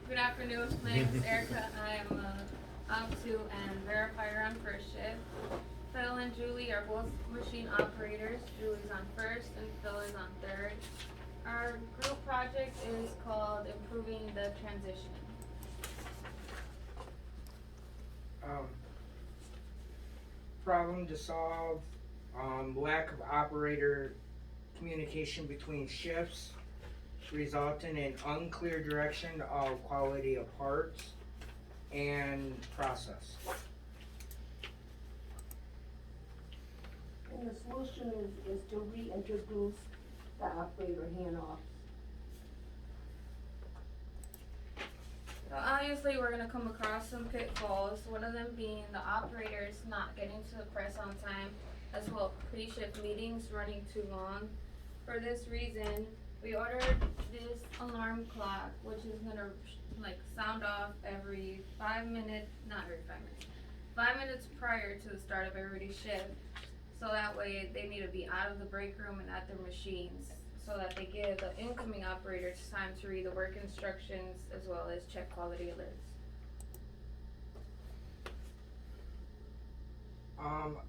Good afternoon. My name is Erica. I am up to and verifier on first shift. Phil and Julie are both machine operators. Julie's on first and Phil is on third. Our group project is called Improving the Transition. Problem to solve, lack of operator communication between shifts, resulting in unclear direction of quality of parts and process. And the solution is to reintroduce the operator handoffs. So obviously we're gonna come across some pitfalls, one of them being the operators not getting to the press on time, as well pre-shift meetings running too long. For this reason, we ordered this alarm clock, which is gonna sound off every 5 minutes, not every 5 minutes, 5 minutes prior to the start of everybody's shift. So that way they need to be out of the break room and at their machines, so that they give the incoming operators time to read the work instructions as well as check quality alerts.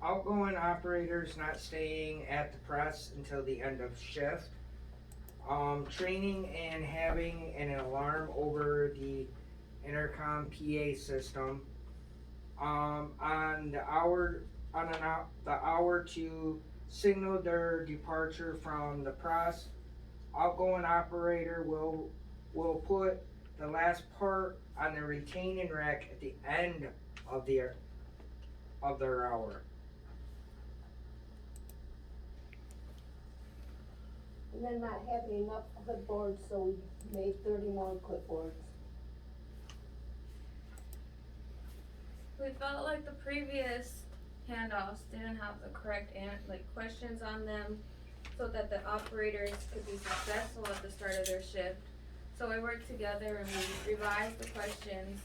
Outgoing operators not staying at the press until the end of shift. Training and having an alarm over the intercom PA system. On the hour to signal their departure from the press. Outgoing operator will put the last part on the retaining rack at the end of their hour. And then not having enough clipboards, so we made 30 more clipboards. We felt like the previous handoffs didn't have the correct questions on them, so that the operators could be successful at the start of their shift. So we worked together and we revised the questions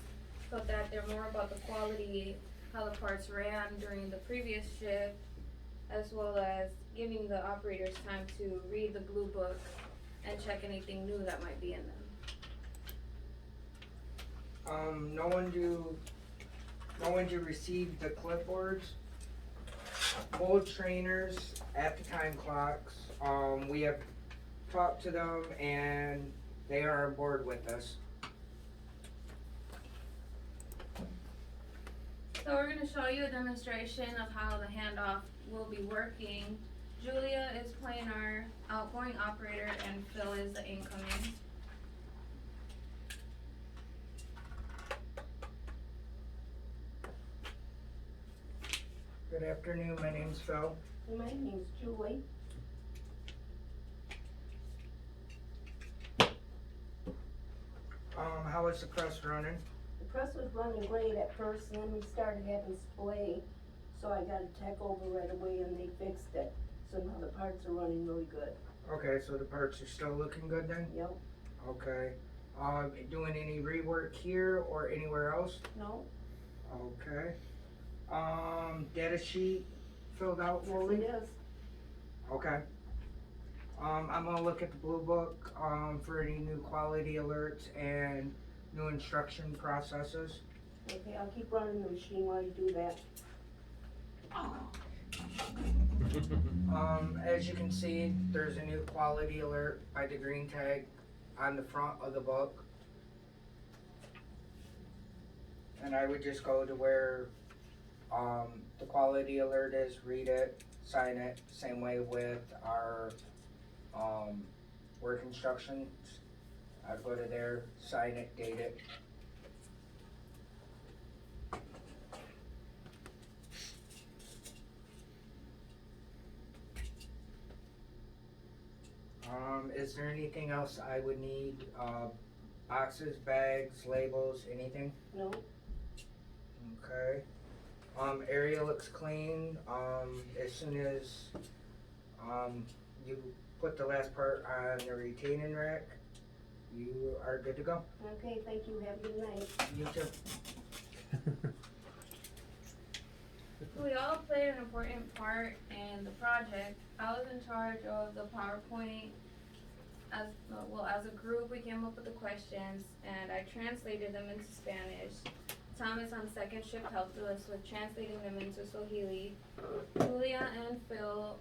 so that they're more about the quality, how the parts ran during the previous shift, as well as giving the operators time to read the blue book and check anything new that might be in them. No one to receive the clipboards. Old trainers at the time clocks. We have talked to them and they are on board with us. So we're going to show you a demonstration of how the handoff will be working. Julia is playing our outgoing operator and Phil is the incoming. Good afternoon, my name's Phil. And my name's Julie. How is the press running? The press was running great at first, and then we started having splay, so I got a tech over right away and they fixed it. So now the parts are running really good. Okay, so the parts are still looking good then? Yep. Okay. Doing any rework here or anywhere else? No? Okay. Data sheet filled out fully? Yes, it is. Okay. I'm gonna look at the blue book, for any new quality alerts and new instruction processes. Okay, I'll keep running the machine while you do that. As you can see, there's a new quality alert by the green tag on the front of the book. And I would just go to where, the quality alert is, read it, sign it, same way with our, work instructions. I'd go to there, sign it, date it. Is there anything else I would need? Boxes, bags, labels, anything? No? Okay. Area looks clean. As soon as, you put the last part on the retaining rack, you are good to go. Okay, thank you. Have a good night. You too. We all played an important part in the project. I was in charge of the PowerPoint as a group, we came up with the questions, and I translated them into Spanish. Thomas on second shift helped us with translating them into Swahili. Julia and Phil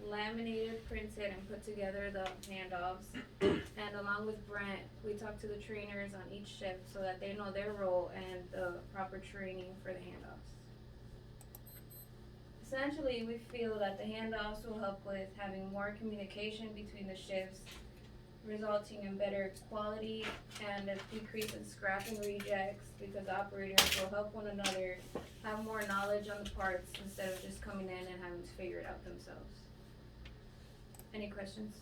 laminated, printed, and put together the handoffs. And along with Brent, we talked to the trainers on each shift so that they know their role and the proper training for the handoffs. Essentially, we feel that the handoffs will help with having more communication between the shifts, resulting in better quality and a decrease in scrap and rejects, because operators will help one another have more knowledge on the parts instead of just coming in and having to figure it out themselves. Any questions?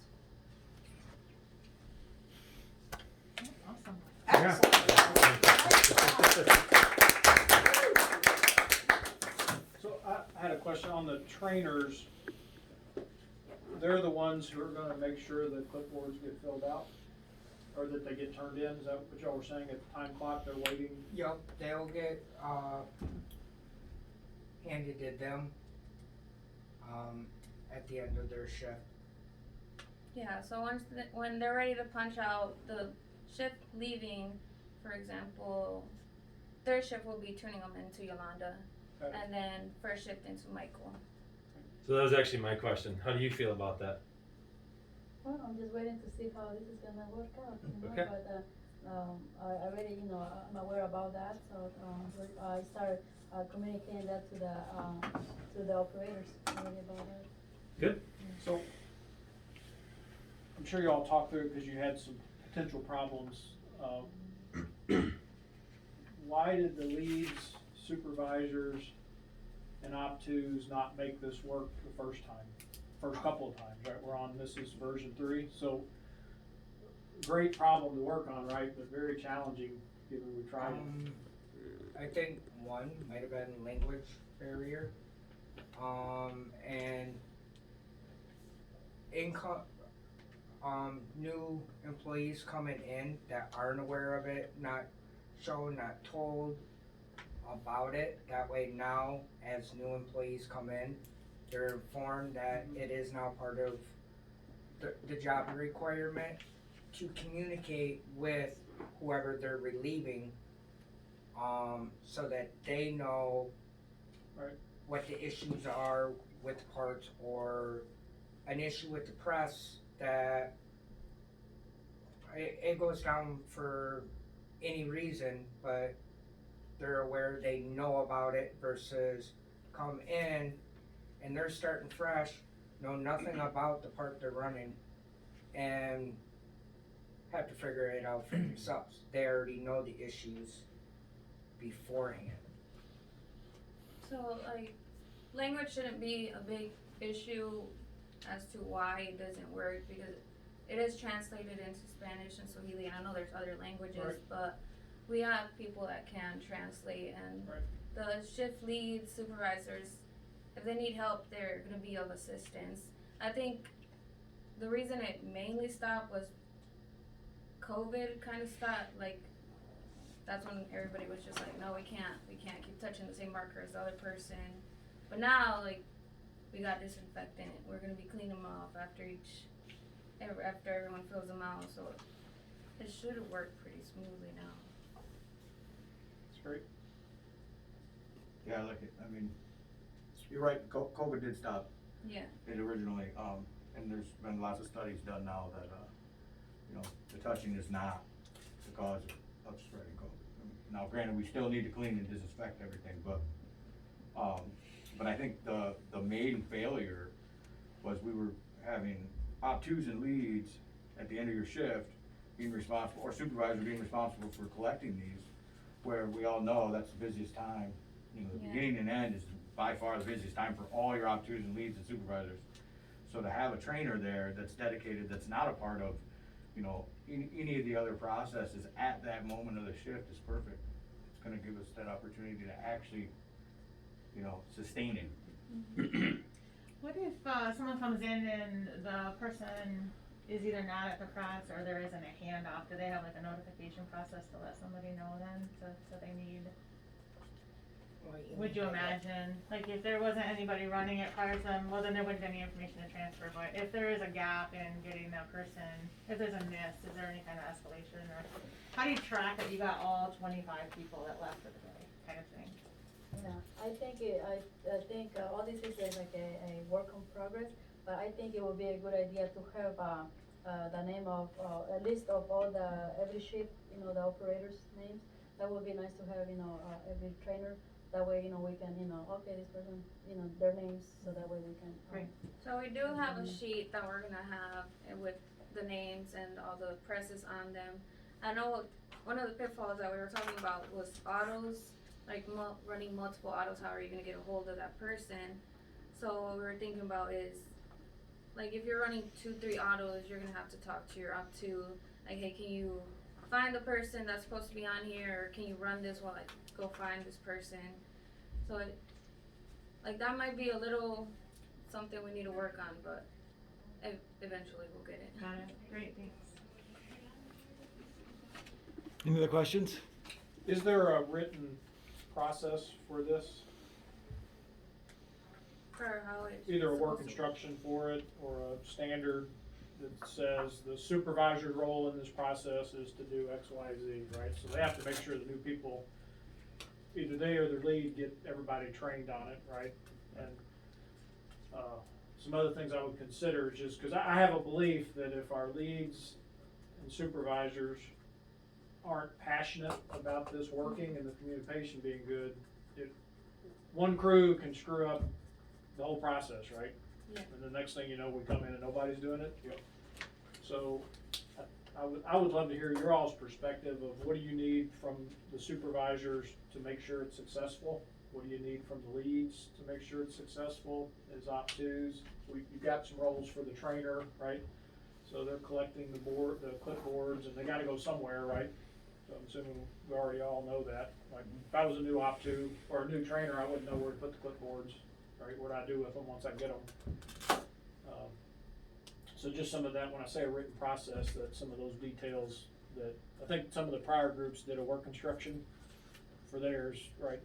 Awesome. So I had a question on the trainers. They're the ones who are gonna make sure that clipboards get filled out, or that they get turned in, is that what y'all were saying at the time clock, they're waiting? Yup, they'll get, handed to them, at the end of their shift. Yeah, so when they're ready to punch out the shift leaving, for example, third shift will be turning them into Yolanda, Okay. and then first shift into Michael. So that was actually my question. How do you feel about that? Well, I'm just waiting to see how this is gonna work out, Okay. but, I already, I'm aware about that, so, I started, communicating that to the operators, already about that. Good. So, I'm sure you all talked through it because you had some potential problems. Why did the leads, supervisors, and op-twos not make this work the first couple of times, right? We're on, this is version 3, so great problem to work on, right? But very challenging, given we tried it. I think one might have been language barrier, and new employees coming in that aren't aware of it, not shown, not told about it. That way now, as new employees come in, they're informed that it is now part of the job requirement to communicate with whoever they're relieving, so that they know Right. what the issues are with the parts, or an issue with the press that it goes down for any reason, but they're aware, they know about it, versus come in and they're starting fresh, know nothing about the part they're running, and have to figure it out for themselves. They already know the issues beforehand. So, like, language shouldn't be a big issue as to why it doesn't work, because it is translated into Spanish and Swahili, and I know there's other languages, Right. but we have people that can translate, and Right. the shift leads, supervisors, if they need help, they're gonna be of assistance. I think the reason it mainly stopped was COVID kind of stopped, like, that's when everybody was just like, no, we can't keep touching the same marker as the other person. But now, like, we got disinfectant, we're gonna be cleaning them off after everyone fills them out, so it should work pretty smoothly now. That's great. Yeah, I like it. I mean, you're right, COVID did stop Yeah. it originally, and there's been lots of studies done now that, the touching is not the cause of spreading COVID. Now granted, we still need to clean and disinfect everything, but I think the main failure was we were having op-twos and leads at the end of your shift being responsible, or supervisor being responsible for collecting these, where we all know that's the busiest time. The Yeah. beginning and end is by far the busiest time for all your op-twos and leads and supervisors. So to have a trainer there that's dedicated, that's not a part of, any of the other processes at that moment of the shift is perfect. It's gonna give us that opportunity to actually, sustain it. What if someone comes in and the person is either not at the press or there isn't a handoff? Do they have like a notification process to let somebody know then, so they need? would you imagine? Like, if there wasn't anybody running it prior to them, well, then there wouldn't be any information to transfer, but if there is a gap in getting that person, if there's a miss, is there any kind of escalation, or how do you track that you got all 25 people that left for the day, kind of thing? Yeah, I think all this is like a work in progress, but I think it would be a good idea to have the name of a list of all every shift, the operators' names. That would be nice to have, every trainer. That way, we can, okay, this person, their names, so that way we can. Great. So we do have a sheet that we're gonna have with the names and all the presses on them. I know one of the pitfalls that we were talking about was autos, like running multiple autos. How are you gonna get a hold of that person? So what we were thinking about is, like, if you're running 2-3 autos, you're gonna have to talk to your op to, like, hey, can you find the person that's supposed to be on here, or can you run this while I go find this person? So like that might be a little something we need to work on, but eventually we'll get it. Got it. Great, thanks. Any other questions? Is there a written process for this? For how it's Either a work supposed to- instruction for it or a standard that says the supervisor's role in this process is to do X, Y, Z, right? So they have to make sure the new people, either they or their lead, get everybody trained on it, right? And some other things I would consider is just, cause I have a belief that if our leads and supervisors aren't passionate about this working and the communication being good, one crew can screw up the whole process, right? Yeah. And the next thing you know, we come in and nobody's doing it. Yep. So I would love to hear your all's perspective of what do you need from the supervisors to make sure it's successful? What do you need from the leads to make sure it's successful as op twos? You've got some roles for the trainer, right? So they're collecting the clipboards, and they gotta go somewhere, right? So I'm assuming we already all know that. Like, if I was a new op two or a new trainer, I wouldn't know where to put the clipboards, right? What do I do with them once I get them? So just some of that, when I say a written process, that some of those details that, I think some of the prior groups did a work instruction for theirs, right?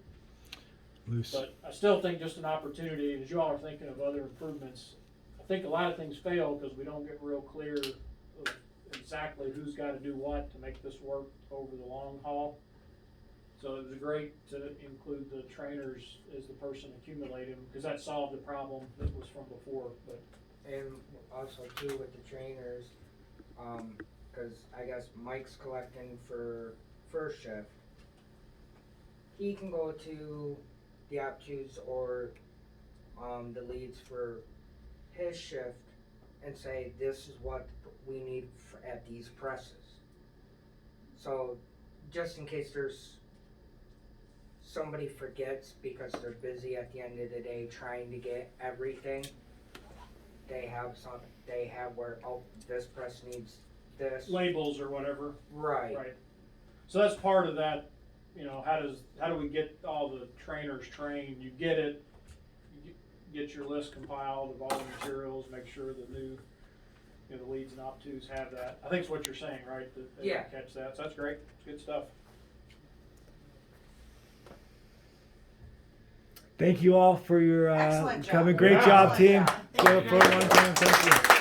Loose. But I still think just an opportunity, as you all are thinking of other improvements, I think a lot of things fail because we don't get real clear of exactly who's gotta do what to make this work over the long haul. So it was great to include the trainers as the person accumulating, because that solved the problem that was from before, but. And also too with the trainers, cause I guess Mike's collecting for first shift. He can go to the optus or, the leads for his shift and say, this is what we need at these presses. So, just in case there's somebody forgets because they're busy at the end of the day trying to get everything, they have where, oh, this press needs this. Labels or whatever. Right. Right. So that's part of that, how do we get all the trainers trained? You get it, you get your list compiled of all the materials, make sure the new, the leads and op2s have that. I think it's what you're saying, right? That they Yeah. catch that, so that's great, it's good stuff. Thank you all for your Excellent job. coming. Great Yeah. job, team. Excellent job. Give it for one time. Thank you.